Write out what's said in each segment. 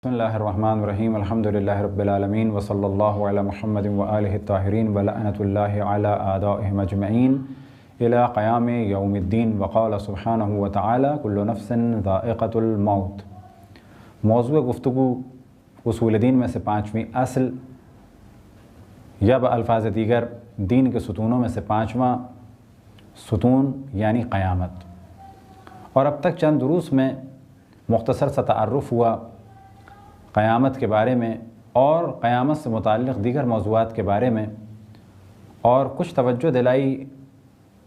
بسم اللہ الرحمن الرحیم الحمدللہ رب العالمین وصلی اللہ علی محمد وآلہ الطاہرین ولعنۃ اللہ علی اعدائہم اجمعین الی قیام یوم الدین وقال سبحانہ وتعالی کل نفس ذائقۃ الموت۔ موضوع گفتگو اصول دین میں سے پانچویں اصل یا بالفاظ دیگر دین کے ستونوں میں سے پانچواں ستون یعنی قیامت۔ اور اب تک چند دروس میں مختصر سا تعارف ہوا قیامت کے بارے میں اور قیامت سے متعلق دیگر موضوعات کے بارے میں، اور کچھ توجہ دلائی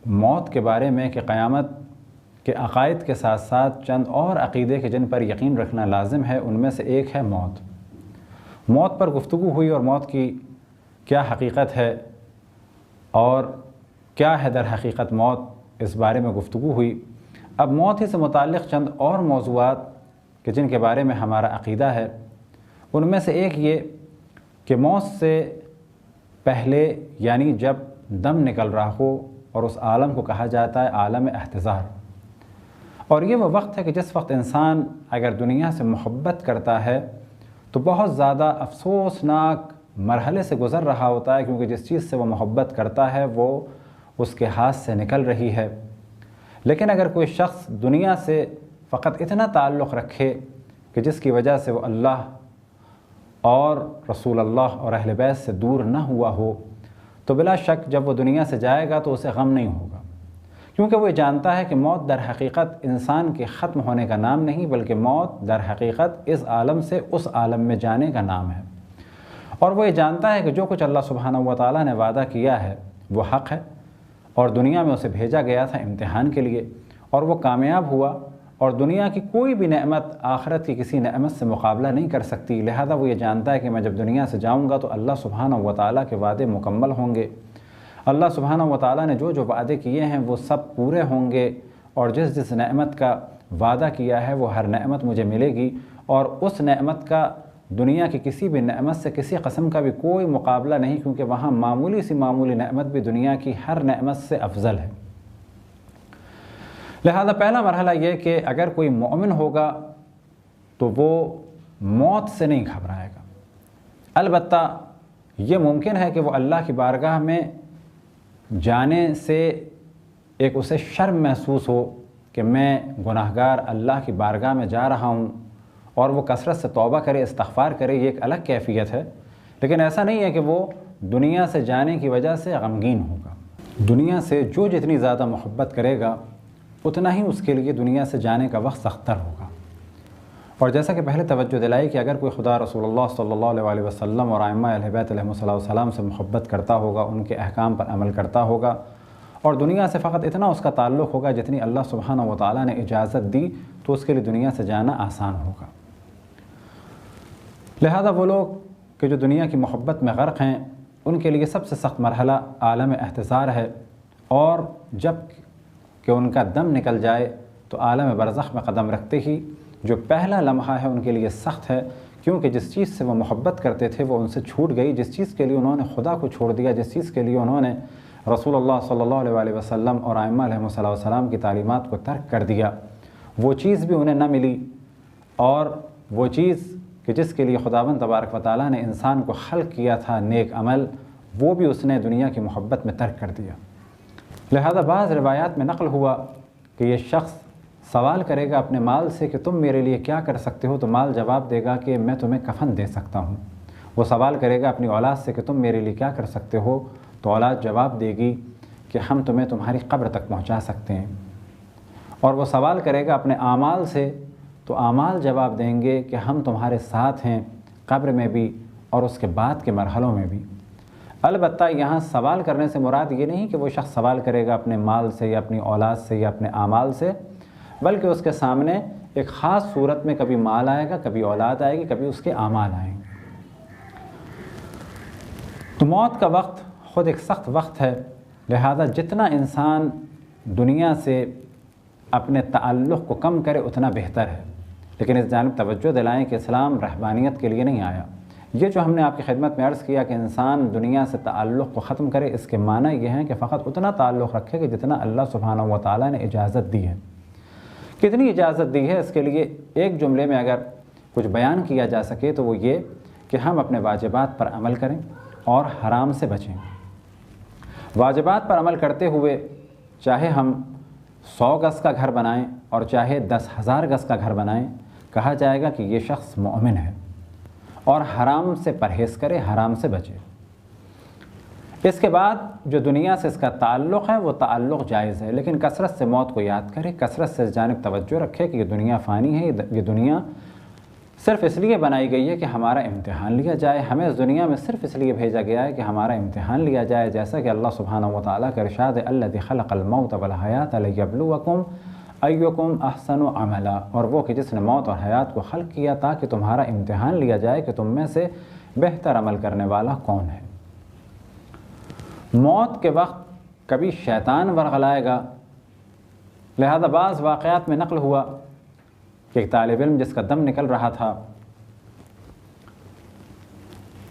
موت کے بارے میں کہ قیامت کے عقائد کے ساتھ ساتھ چند اور عقیدے کے جن پر یقین رکھنا لازم ہے، ان میں سے ایک ہے موت۔ موت پر گفتگو ہوئی اور موت کی کیا حقیقت ہے اور کیا ہے در حقیقت موت، اس بارے میں گفتگو ہوئی۔ اب موت ہی سے متعلق چند اور موضوعات کہ جن کے بارے میں ہمارا عقیدہ ہے، ان میں سے ایک یہ کہ موت سے پہلے یعنی جب دم نکل رہا ہو، اور اس عالم کو کہا جاتا ہے عالم احتضار، اور یہ وہ وقت ہے کہ جس وقت انسان اگر دنیا سے محبت کرتا ہے تو بہت زیادہ افسوسناک مرحلے سے گزر رہا ہوتا ہے، کیونکہ جس چیز سے وہ محبت کرتا ہے وہ اس کے ہاتھ سے نکل رہی ہے۔ لیکن اگر کوئی شخص دنیا سے فقط اتنا تعلق رکھے کہ جس کی وجہ سے وہ اللہ اور رسول اللہ اور اہل بیت سے دور نہ ہوا ہو، تو بلا شک جب وہ دنیا سے جائے گا تو اسے غم نہیں ہوگا، کیونکہ وہ جانتا ہے کہ موت در حقیقت انسان کے ختم ہونے کا نام نہیں، بلکہ موت در حقیقت اس عالم سے اس عالم میں جانے کا نام ہے۔ اور وہ یہ جانتا ہے کہ جو کچھ اللہ سبحانہ وتعالی نے وعدہ کیا ہے وہ حق ہے، اور دنیا میں اسے بھیجا گیا تھا امتحان کے لیے، اور وہ کامیاب ہوا، اور دنیا کی کوئی بھی نعمت آخرت کی کسی نعمت سے مقابلہ نہیں کر سکتی۔ لہذا وہ یہ جانتا ہے کہ میں جب دنیا سے جاؤں گا تو اللہ سبحانہ وتعالی کے وعدے مکمل ہوں گے، اللہ سبحانہ وتعالی نے جو جو وعدے کیے ہیں وہ سب پورے ہوں گے، اور جس جس نعمت کا وعدہ کیا ہے وہ ہر نعمت مجھے ملے گی، اور اس نعمت کا دنیا کی کسی بھی نعمت سے کسی قسم کا بھی کوئی مقابلہ نہیں، کیونکہ وہاں معمولی سی معمولی نعمت بھی دنیا کی ہر نعمت سے افضل ہے۔ لہذا پہلا مرحلہ یہ کہ اگر کوئی مومن ہوگا تو وہ موت سے نہیں گھبرائے گا۔ البتہ یہ ممکن ہے کہ وہ اللہ کی بارگاہ میں جانے سے ایک اسے شرم محسوس ہو کہ میں گناہگار اللہ کی بارگاہ میں جا رہا ہوں، اور وہ کثرت سے توبہ کرے، استغفار کرے، یہ ایک الگ کیفیت ہے۔ لیکن ایسا نہیں ہے کہ وہ دنیا سے جانے کی وجہ سے غمگین ہوگا۔ دنیا سے جو جتنی زیادہ محبت کرے گا اتنا ہی اس کے لیے دنیا سے جانے کا وقت سختر ہوگا۔ اور جیسا کہ پہلے توجہ دلائی کہ اگر کوئی خدا رسول اللہ صلی اللہ علیہ وسلم اور ائمہ اہل بیت علیہم السلام سے محبت کرتا ہوگا، ان کے احکام پر عمل کرتا ہوگا، اور دنیا سے فقط اتنا اس کا تعلق ہوگا جتنی اللہ سبحانہ وتعالی نے اجازت دی، تو اس کے لیے دنیا سے جانا آسان ہوگا۔ لہذا وہ لوگ کہ جو دنیا کی محبت میں غرق ہیں، ان کے لیے سب سے سخت مرحلہ عالم احتضار ہے، اور جب کہ ان کا دم نکل جائے تو عالم برزخ میں قدم رکھتے ہی جو پہلا لمحہ ہے ان کے لیے سخت ہے، کیونکہ جس چیز سے وہ محبت کرتے تھے وہ ان سے چھوٹ گئی، جس چیز کے لیے انہوں نے خدا کو چھوڑ دیا، جس چیز کے لیے انہوں نے رسول اللہ صلی اللہ علیہ وسلم اور ائمہ علیہم السلام کی تعلیمات کو ترک کر دیا، وہ چیز بھی انہیں نہ ملی، اور وہ چیز کہ جس کے لیے خداوند تبارک و تعالیٰ نے انسان کو خلق کیا تھا، نیک عمل، وہ بھی اس نے دنیا کی محبت میں ترک کر دیا۔ لہذا بعض روایات میں نقل ہوا کہ یہ شخص سوال کرے گا اپنے مال سے کہ تم میرے لیے کیا کر سکتے ہو، تو مال جواب دے گا کہ میں تمہیں کفن دے سکتا ہوں۔ وہ سوال کرے گا اپنی اولاد سے کہ تم میرے لیے کیا کر سکتے ہو، تو اولاد جواب دے گی کہ ہم تمہیں تمہاری قبر تک پہنچا سکتے ہیں۔ اور وہ سوال کرے گا اپنے اعمال سے، تو اعمال جواب دیں گے کہ ہم تمہارے ساتھ ہیں قبر میں بھی اور اس کے بعد کے مرحلوں میں بھی۔ البتہ یہاں سوال کرنے سے مراد یہ نہیں کہ وہ شخص سوال کرے گا اپنے مال سے یا اپنی اولاد سے یا اپنے اعمال سے، بلکہ اس کے سامنے ایک خاص صورت میں کبھی مال آئے گا، کبھی اولاد آئے گی، کبھی اس کے اعمال آئیں گے۔ تو موت کا وقت خود ایک سخت وقت ہے، لہذا جتنا انسان دنیا سے اپنے تعلق کو کم کرے اتنا بہتر ہے۔ لیکن اس جانب توجہ دلائیں کہ اسلام رہبانیت کے لیے نہیں آیا۔ یہ جو ہم نے آپ کی خدمت میں عرض کیا کہ انسان دنیا سے تعلق کو ختم کرے، اس کے معنی یہ ہیں کہ فقط اتنا تعلق رکھے کہ جتنا اللہ سبحانہ وتعالی نے اجازت دی ہے۔ کتنی اجازت دی ہے اس کے لیے ایک جملے میں اگر کچھ بیان کیا جا سکے تو وہ یہ کہ ہم اپنے واجبات پر عمل کریں اور حرام سے بچیں۔ واجبات پر عمل کرتے ہوئے چاہے ہم 100 گز کا گھر بنائیں اور چاہے 10,000 گز کا گھر بنائیں، کہا جائے گا کہ یہ شخص مومن ہے اور حرام سے پرہیز کرے، حرام سے بچے۔ اس کے بعد جو دنیا سے اس کا تعلق ہے وہ تعلق جائز ہے، لیکن کثرت سے موت کو یاد کرے، کثرت سے اس جانب توجہ رکھے کہ یہ دنیا فانی ہے، یہ دنیا صرف اس لیے بنائی گئی ہے کہ ہمارا امتحان لیا جائے۔ ہمیں اس دنیا میں صرف اس لیے بھیجا گیا ہے کہ ہمارا امتحان لیا جائے، جیسا کہ اللہ سبحانہ و تعالیٰ کا ارشاد ہے الذی خلق الموت والحیات لیبلوکم ایکم احسن عملا، اور وہ کہ جس نے موت اور حیات کو خلق کیا تاکہ تمہارا امتحان لیا جائے کہ تم میں سے بہتر عمل کرنے والا کون ہے۔ موت کے وقت کبھی شیطان ورغلائے گا، لہذا بعض واقعات میں نقل ہوا کہ ایک طالب علم جس کا دم نکل رہا تھا،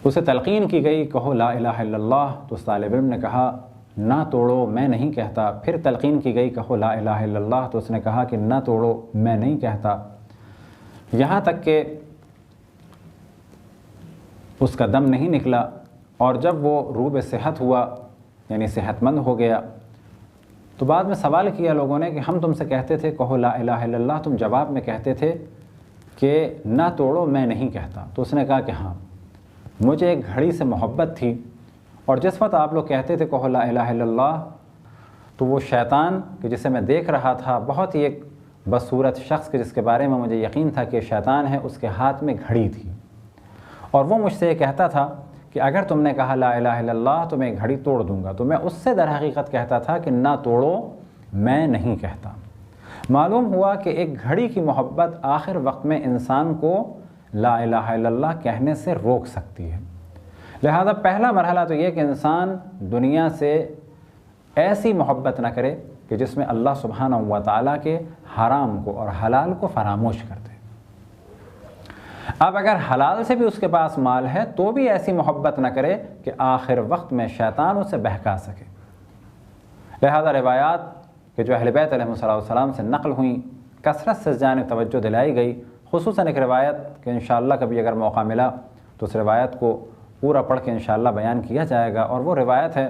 اسے تلقین کی گئی کہو لا الہ الا اللہ، تو اس طالب علم نے کہا نہ توڑو میں نہیں کہتا۔ پھر تلقین کی گئی کہو لا الہ الا اللہ، تو اس نے کہا کہ نہ توڑو میں نہیں کہتا، یہاں تک کہ اس کا دم نہیں نکلا، اور جب وہ روب صحت ہوا یعنی صحت مند ہو گیا تو بعد میں سوال کیا لوگوں نے کہ ہم تم سے کہتے تھے کہو لا الہ الا اللہ، تم جواب میں کہتے تھے کہ نہ توڑو میں نہیں کہتا۔ تو اس نے کہا کہ ہاں مجھے ایک گھڑی سے محبت تھی، اور جس وقت آپ لوگ کہتے تھے کہو لا الہ الا اللہ تو وہ شیطان کہ جسے میں دیکھ رہا تھا، بہت ہی ایک بدصورت شخص کے جس کے بارے میں مجھے یقین تھا کہ شیطان ہے، اس کے ہاتھ میں گھڑی تھی، اور وہ مجھ سے یہ کہتا تھا کہ اگر تم نے کہا لا الہ الا اللہ تو میں گھڑی توڑ دوں گا۔ تو میں اس سے در حقیقت کہتا تھا کہ نہ توڑو میں نہیں کہتا۔ معلوم ہوا کہ ایک گھڑی کی محبت آخر وقت میں انسان کو لا الہ الا اللہ کہنے سے روک سکتی ہے۔ لہذا پہلا مرحلہ تو یہ کہ انسان دنیا سے ایسی محبت نہ کرے کہ جس میں اللہ سبحانہ و تعالیٰ کے حرام کو اور حلال کو فراموش کر دے۔ اب اگر حلال سے بھی اس کے پاس مال ہے تو بھی ایسی محبت نہ کرے کہ آخر وقت میں شیطان اسے بہکا سکے۔ لہذا روایات کہ جو اہل بیت علیہ السلام سے نقل ہوئیں، کثرت سے جانب توجہ دلائی گئی، خصوصاً ایک روایت کہ انشاءاللہ کبھی اگر موقع ملا تو اس روایت کو پورا پڑھ کے انشاءاللہ بیان کیا جائے گا، اور وہ روایت ہے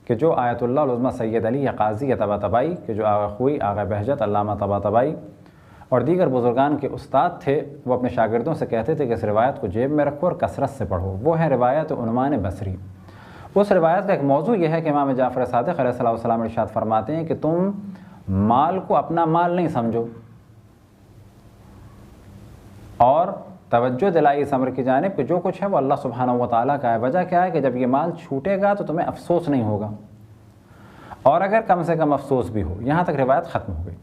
کہ جو آیت اللہ العظمیٰ سید علی قاضی طباطبائی کہ جو آغا خوئی، آغا بہجت علامہ طباطبائی اور دیگر بزرگان کے استاد تھے، وہ اپنے شاگردوں سے کہتے تھے کہ اس روایت کو جیب میں رکھو اور کثرت سے پڑھو۔ وہ ہے روایت عنوان بصری۔ اس روایت کا ایک موضوع یہ ہے کہ امام جعفر صادق علیہ السلام ارشاد فرماتے ہیں کہ تم مال کو اپنا مال نہیں سمجھو، اور توجہ دلائی اس امر کی جانب کہ جو کچھ ہے وہ اللہ سبحانہ و تعالیٰ کا ہے۔ وجہ کیا ہے کہ جب یہ مال چھوٹے گا تو تمہیں افسوس نہیں ہوگا، اور اگر کم سے کم افسوس بھی ہو۔ یہاں تک روایت ختم ہو گئی۔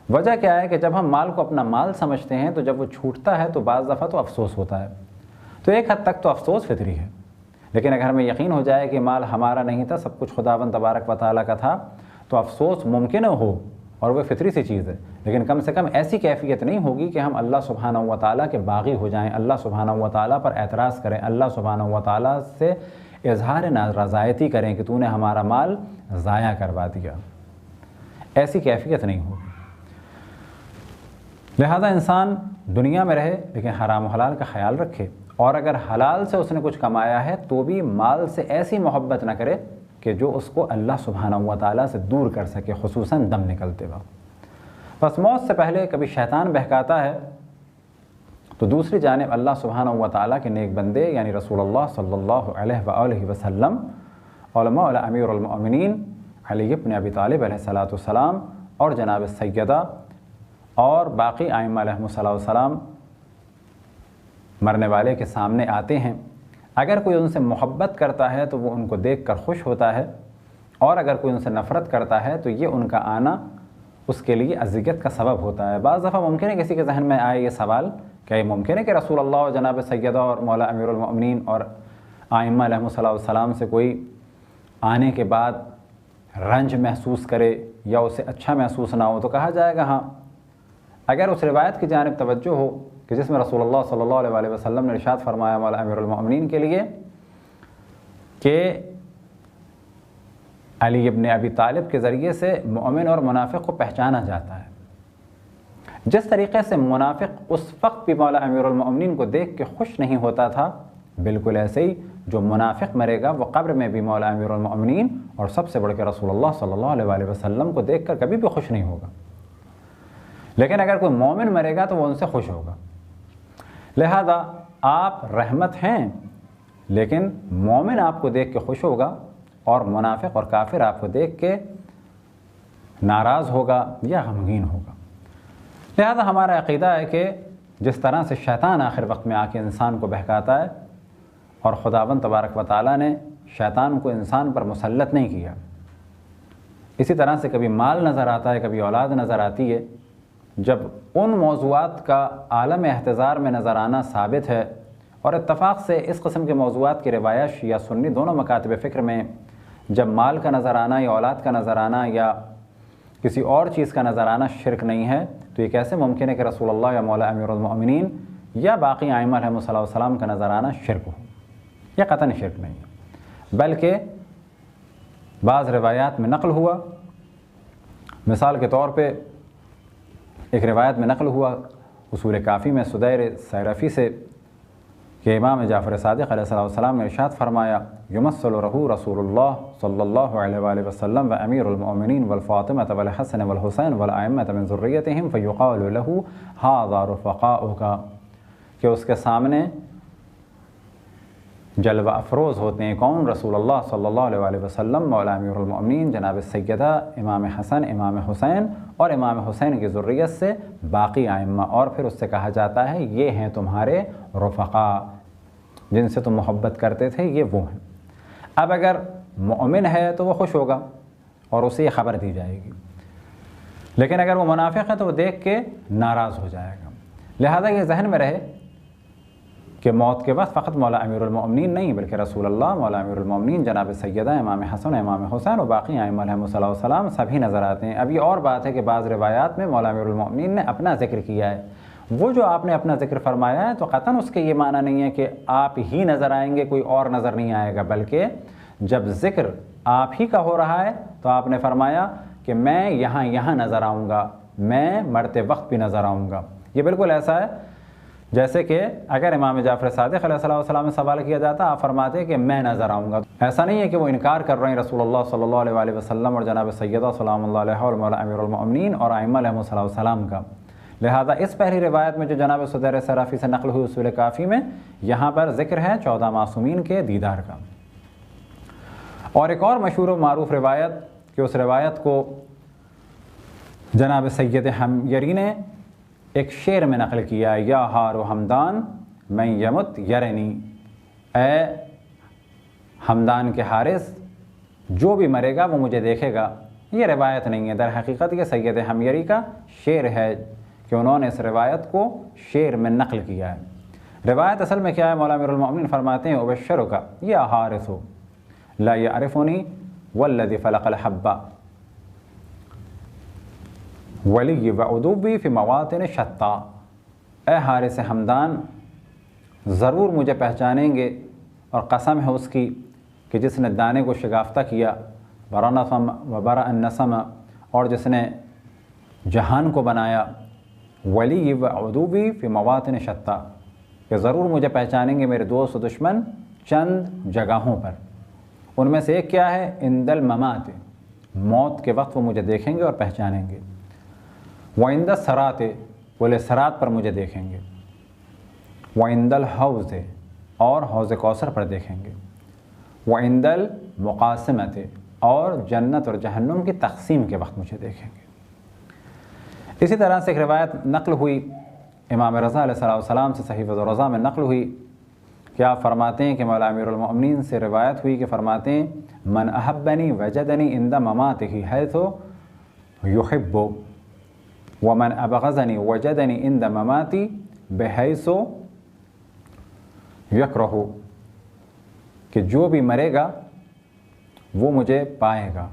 وجہ کیا ہے کہ جب ہم مال کو اپنا مال سمجھتے ہیں تو جب وہ چھوٹتا ہے تو بعض دفعہ تو افسوس ہوتا ہے، تو ایک حد تک تو افسوس فطری ہے، لیکن اگر ہمیں یقین ہو جائے کہ مال ہمارا نہیں تھا، سب کچھ خداوند تبارک و تعالیٰ کا تھا، تو افسوس ممکن ہو اور وہ فطری سی چیز ہے، لیکن کم سے کم ایسی کیفیت نہیں ہوگی کہ ہم اللہ سبحانہ و تعالیٰ کے باغی ہو جائیں، اللہ سبحانہ و تعالیٰ پر اعتراض کریں، اللہ سبحانہ و تعالیٰ سے اظہار نارضایتی کریں کہ تو نے ہمارا مال ضائع کروا دیا۔ ایسی کیفیت نہیں ہوگی۔ لہذا انسان دنیا میں رہے لیکن حرام و حلال کا خیال رکھے، اور اگر حلال سے اس نے کچھ کمایا ہے تو بھی مال سے ایسی محبت نہ کرے کہ جو اس کو اللہ سبحانہ و تعالیٰ سے دور کر سکے، خصوصاً دم نکلتے وقت۔ بس موت سے پہلے کبھی شیطان بہکاتا ہے تو دوسری جانب اللہ سبحانہ و تعالیٰ کے نیک بندے یعنی رسول اللہ صلی اللہ علیہ وآلہ وسلم، علماء امیر المؤمنین علی ابن ابی طالب علیہ السلام اور جناب سیدہ اور باقی ائمہ علیہم السلام مرنے والے کے سامنے آتے ہیں۔ اگر کوئی ان سے محبت کرتا ہے تو وہ ان کو دیکھ کر خوش ہوتا ہے، اور اگر کوئی ان سے نفرت کرتا ہے تو یہ ان کا آنا اس کے لیے اذیت کا سبب ہوتا ہے۔ بعض دفعہ ممکن ہے کسی کے ذہن میں آئے یہ سوال، کیا یہ ممکن ہے کہ رسول اللہ اور جناب سیدہ اور مولا امیر المؤمنین اور ائمہ علیہم السلام سے کوئی آنے کے بعد رنج محسوس کرے یا اسے اچھا محسوس نہ ہو؟ تو کہا جائے گا ہاں، اگر اس روایت کی جانب توجہ ہو کہ جس میں رسول اللہ صلی اللہ علیہ وسلم نے ارشاد فرمایا مولا امیر المؤمنین کے لیے کہ علی ابن ابی طالب کے ذریعے سے مومن اور منافق کو پہچانا جاتا ہے، جس طریقے سے منافق اس وقت بھی مولا امیر المؤمنین کو دیکھ کے خوش نہیں ہوتا تھا، بالکل ایسے ہی جو منافق مرے گا وہ قبر میں بھی مولا امیر المؤمنین اور سب سے بڑھ کے رسول اللہ صلی اللہ علیہ وآلہ وسلم کو دیکھ کر کبھی بھی خوش نہیں ہوگا۔ لیکن اگر کوئی مومن مرے گا تو وہ ان سے خوش ہوگا۔ لہذا آپ رحمت ہیں، لیکن مومن آپ کو دیکھ کے خوش ہوگا اور منافق اور کافر آپ کو دیکھ کے ناراض ہوگا یا غمگین ہوگا۔ لہذا ہمارا عقیدہ ہے کہ جس طرح سے شیطان آخر وقت میں آ کے انسان کو بہکاتا ہے اور خداوند تبارک و تعالیٰ نے شیطان کو انسان پر مسلط نہیں کیا، اسی طرح سے کبھی مال نظر آتا ہے، کبھی اولاد نظر آتی ہے، جب ان موضوعات کا عالم احتضار میں نظر آنا ثابت ہے اور اتفاق سے اس قسم کے موضوعات کی روایت شیعہ سنی دونوں مکاتب فکر میں جب مال کا نظر آنا یا اولاد کا نظر آنا یا کسی اور چیز کا نظر آنا شرک نہیں ہے، تو یہ کیسے ممکن ہے کہ رسول اللہ یا مولا امیر المؤمنین یا باقی ائمہ علیہم السلام کا نظر آنا شرک ہو؟ یہ قطعاً شرک نہیں ہے، بلکہ بعض روایات میں نقل ہوا۔ مثال کے طور پہ ایک روایت میں نقل ہوا اصول کافی میں سدیر سیرفی سے کہ امام جعفر صادق علیہ السلام نے ارشاد فرمایا، یمثل رسول اللہ صلی اللہ علیہ وآلہ وسلم و امیر المؤمنین والفاطمہ والحسن والحسین والائمہ من ذریتہم فیقال له ھذا رفقاؤک، کہ اس کے سامنے جلوہ افروز ہوتے ہیں کون؟ رسول اللہ صلی اللہ علیہ وآلہ وسلم، مولا امیر المؤمنین جناب سیدہ امام حسن، امام حسین اور امام حسین کی ذریت سے باقی ائمہ، اور پھر اس سے کہا جاتا ہے یہ ہیں تمہارے رفقا، جن سے تم محبت کرتے تھے، یہ وہ ہیں۔ اب اگر مومن ہے تو وہ خوش ہوگا اور اسے یہ خبر دی جائے گی، لیکن اگر وہ منافق ہے تو وہ دیکھ کے ناراض ہو جائے گا۔ لہذا یہ ذہن میں رہے کہ موت کے وقت فقط مولا امیر المؤمنین نہیں بلکہ رسول اللہ، مولا امیر المؤمنین جناب سیدہ امام حسن، امام حسین اور باقی ائمہ علیہم السلام سبھی نظر آتے ہیں۔ اب یہ اور بات ہے کہ بعض روایات میں مولا امیر المؤمنین نے اپنا ذکر کیا ہے، وہ جو آپ نے اپنا ذکر فرمایا ہے تو قطعاً اس کے یہ معنی نہیں ہے کہ آپ ہی نظر آئیں گے، کوئی اور نظر نہیں آئے گا، بلکہ جب ذکر آپ ہی کا ہو رہا ہے تو آپ نے فرمایا کہ میں یہاں نظر آؤں گا، میں مرتے وقت بھی نظر آؤں گا۔ یہ بالکل ایسا ہے جیسے کہ اگر امام جعفر صادق علیہ السلام سے سوال کیا جاتا، آپ فرماتے کہ میں نظر آؤں گا۔ ایسا نہیں ہے کہ وہ انکار کر رہے ہیں رسول اللہ صلی اللہ علیہ وآلہ وسلم اور جناب سیدہ سلام اللہ علیہ اور مولا امیر المؤمنین اور ائمہ علیہم السلام کا۔ لہذا اس پہلی روایت میں جو جناب سدیر سیرفی سے نقل ہوئی اصول کافی میں، یہاں پر ذکر ہے 14 معصومین کے دیدار کا۔ اور ایک اور مشہور و معروف روایت کہ اس روایت کو جناب سید حمیری نے ایک شعر میں نقل کیا، یا ہار و ہمدان من یمت یرنی، اے ہمدان کے حارث جو بھی مرے گا وہ مجھے دیکھے گا۔ یہ روایت نہیں ہے، در حقیقت یہ سید حمیری کا شعر ہے کہ انہوں نے اس روایت کو شعر میں نقل کیا ہے۔ روایت اصل میں کیا ہے؟ مولا امیر المؤمنین فرماتے ہیں ابشرک یا حارث لا یعرفنی والذی فلق الحبہ ولی و عدوبی فی مواطن شتا، اے حارث حمدان ضرور مجھے پہچانیں گے، اور قسم ہے اس کی کہ جس نے دانے کو شگافتہ کیا، ورنسم و برأ النسم، اور جس نے جہان کو بنایا، ولی و عدوبی فی مواطن شتا، کہ ضرور مجھے پہچانیں گے میرے دوست و دشمن چند جگہوں پر۔ ان میں سے ایک کیا ہے؟ عند الممات، موت کے وقت وہ مجھے دیکھیں گے اور پہچانیں گے۔ وعند الصراط، پل صراط پر مجھے دیکھیں گے۔ وعند الحوض، اور حوض کوثر پر دیکھیں گے۔ وعند المقاسمۃ، اور جنت اور جہنم کی تقسیم کے وقت مجھے دیکھیں گے۔ اسی طرح سے ایک روایت نقل ہوئی امام رضا علیہ السلام سے، صحیفۃ الرضا میں نقل ہوئی کہ آپ فرماتے ہیں کہ مولا امیر المؤمنین سے روایت ہوئی کہ فرماتے ہیں من احبنی وجدنی عند مماتہ حیث یحب، ومن ابغضنی وجدنی عند مماتی بحیث یکرہ، کہ جو بھی مرے گا وہ مجھے پائے گا۔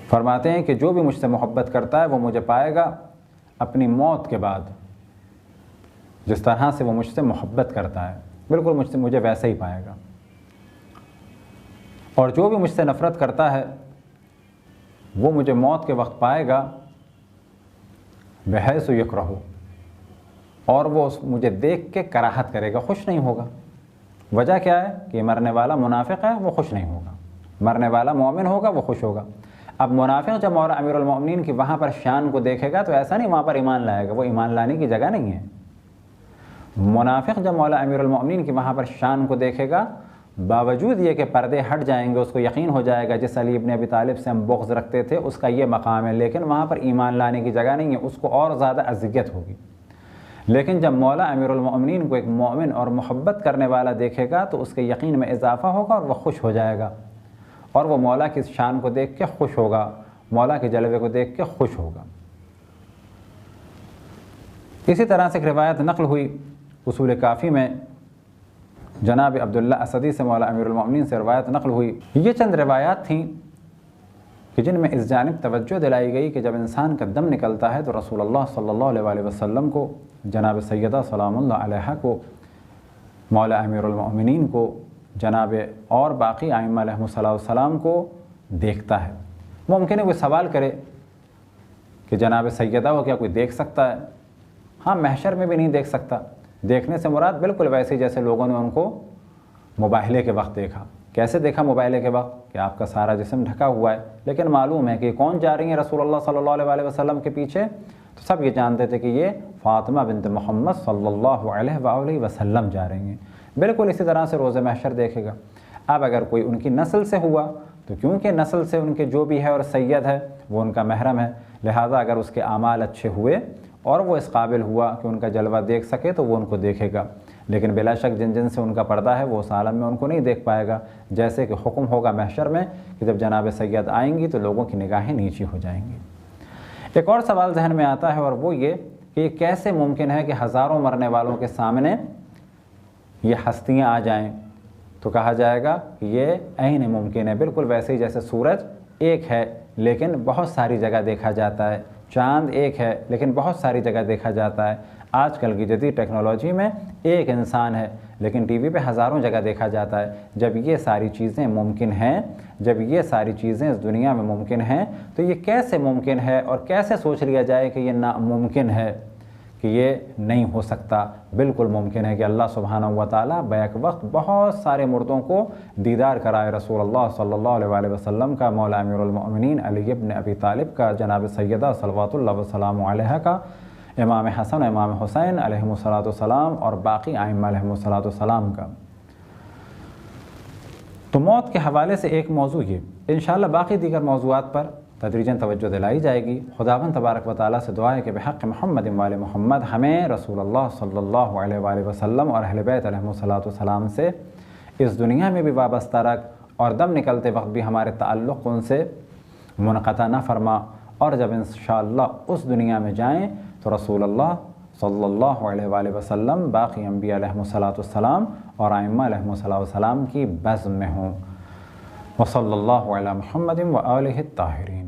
فرماتے ہیں کہ جو بھی مجھ سے محبت کرتا ہے وہ مجھے پائے گا اپنی موت کے بعد، جس طرح سے وہ مجھ سے محبت کرتا ہے بالکل مجھے ویسے ہی پائے گا، اور جو بھی مجھ سے نفرت کرتا ہے وہ مجھے موت کے وقت پائے گا بحیث یکرہ، اور وہ مجھے دیکھ کے کراہت کرے گا، خوش نہیں ہوگا۔ وجہ کیا ہے کہ مرنے والا منافق ہے، وہ خوش نہیں ہوگا، مرنے والا مومن ہوگا وہ خوش ہوگا۔ اب منافق جب مولا امیر المومنین کی وہاں پر شان کو دیکھے گا تو ایسا نہیں وہاں پر ایمان لائے گا، وہ ایمان لانے کی جگہ نہیں ہے۔ منافق جب مولا امیر المومنین کی وہاں پر شان کو دیکھے گا، باوجود یہ کہ پردے ہٹ جائیں گے، اس کو یقین ہو جائے گا جس علی ابن ابی طالب سے ہم بغض رکھتے تھے اس کا یہ مقام ہے، لیکن وہاں پر ایمان لانے کی جگہ نہیں ہے، اس کو اور زیادہ اذیت ہوگی۔ لیکن جب مولا امیر المومنین کو ایک مومن اور محبت کرنے والا دیکھے گا تو اس کے یقین میں اضافہ ہوگا اور وہ خوش ہو جائے گا، اور وہ مولا کی شان کو دیکھ کے خوش ہوگا، مولا کے جلوے کو دیکھ کے خوش ہوگا۔ اسی طرح سے ایک روایت نقل ہوئی اصول کافی میں، جناب عبداللہ اسدی سے مولا امیر المومنین سے روایت نقل ہوئی۔ یہ چند روایات تھیں کہ جن میں اس جانب توجہ دلائی گئی کہ جب انسان کا دم نکلتا ہے تو رسول اللہ صلی اللہ علیہ وسلم کو، جناب سیدہ سلام اللہ علیہا کو، مولا امیر المومنین کو، جناب اور باقی ائمہ علیہم السلام کو دیکھتا ہے۔ ممکن ہے کوئی سوال کرے کہ جناب سیدہ کو کیا کوئی دیکھ سکتا ہے؟ ہاں، محشر میں بھی نہیں دیکھ سکتا۔ دیکھنے سے مراد بالکل ویسے جیسے لوگوں نے ان کو مباہلے کے وقت دیکھا۔ کیسے دیکھا مباہلے کے وقت؟ کہ آپ کا سارا جسم ڈھکا ہوا ہے، لیکن معلوم ہے کہ کون جا رہی ہیں رسول اللہ صلی اللہ علیہ وسلم کے پیچھے، تو سب یہ جانتے تھے کہ یہ فاطمہ بنت محمد صلی اللہ علیہ وسلم جا رہی ہیں۔ بالکل اسی طرح سے روز محشر دیکھے گا۔ اب اگر کوئی ان کی نسل سے ہوا تو کیونکہ نسل سے ان کے جو بھی ہے اور سید ہے وہ ان کا محرم ہے، لہٰذا اگر اس کے اعمال اچھے ہوئے اور وہ اس قابل ہوا کہ ان کا جلوہ دیکھ سکے تو وہ ان کو دیکھے گا، لیکن بلا شک جن جن سے ان کا پردہ ہے وہ اس عالم میں ان کو نہیں دیکھ پائے گا۔ جیسے کہ حکم ہوگا محشر میں کہ جب جناب سید آئیں گی تو لوگوں کی نگاہیں نیچی ہو جائیں گی۔ ایک اور سوال ذہن میں آتا ہے اور وہ یہ کہ یہ کیسے ممکن ہے کہ ہزاروں مرنے والوں کے سامنے یہ ہستیاں آ جائیں؟ تو کہا جائے گا کہ یہ عین ممکن ہے، بالکل ویسے ہی جیسے سورج ایک ہے لیکن بہت ساری جگہ دیکھا جاتا ہے، چاند ایک ہے لیکن بہت ساری جگہ دیکھا جاتا ہے۔ آج کل کی جدید ٹیکنالوجی میں ایک انسان ہے لیکن ٹی وی پہ ہزاروں جگہ دیکھا جاتا ہے۔ جب یہ ساری چیزیں ممکن ہیں، جب یہ ساری چیزیں اس دنیا میں ممکن ہیں تو یہ کیسے ممکن ہے اور کیسے سوچ لیا جائے کہ یہ ناممکن ہے، کہ یہ نہیں ہو سکتا؟ بالکل ممکن ہے کہ اللہ سبحانہ و تعالیٰ بیک وقت بہت سارے مردوں کو دیدار کرائے، رسول اللہ صلی اللہ علیہ وسلم کا، مولا امیر المؤمنین علی ابن ابی طالب کا، جناب سیدہ صلوات اللہ وسلام علیہا کا، امام حسن امام حسین علیہم السلام اور باقی ائمہ علیہم السلام کا۔ تو موت کے حوالے سے ایک موضوع یہ، انشاءاللہ باقی دیگر موضوعات پر تدریجاً توجہ دلائی جائے گی۔ خداوند تبارک و تعالیٰ سے دعا ہے کہ بحق محمد وآل محمد ہمیں رسول اللہ صلی اللہ علیہ وآلہ وسلم اور اہل بیت علیہم السلام سے اس دنیا میں بھی وابستہ رکھ، اور دم نکلتے وقت بھی ہمارے تعلق ان سے منقطع نہ فرما، اور جب انشاءاللہ اس دنیا میں جائیں تو رسول اللہ صلی اللہ علیہ وآلہ وسلم، باقی انبیاء علیہم السلام اور ائمہ علیہم السلام کی بزم میں ہوں۔ وصلی اللہ علی محمد وآلہ الطاہرین۔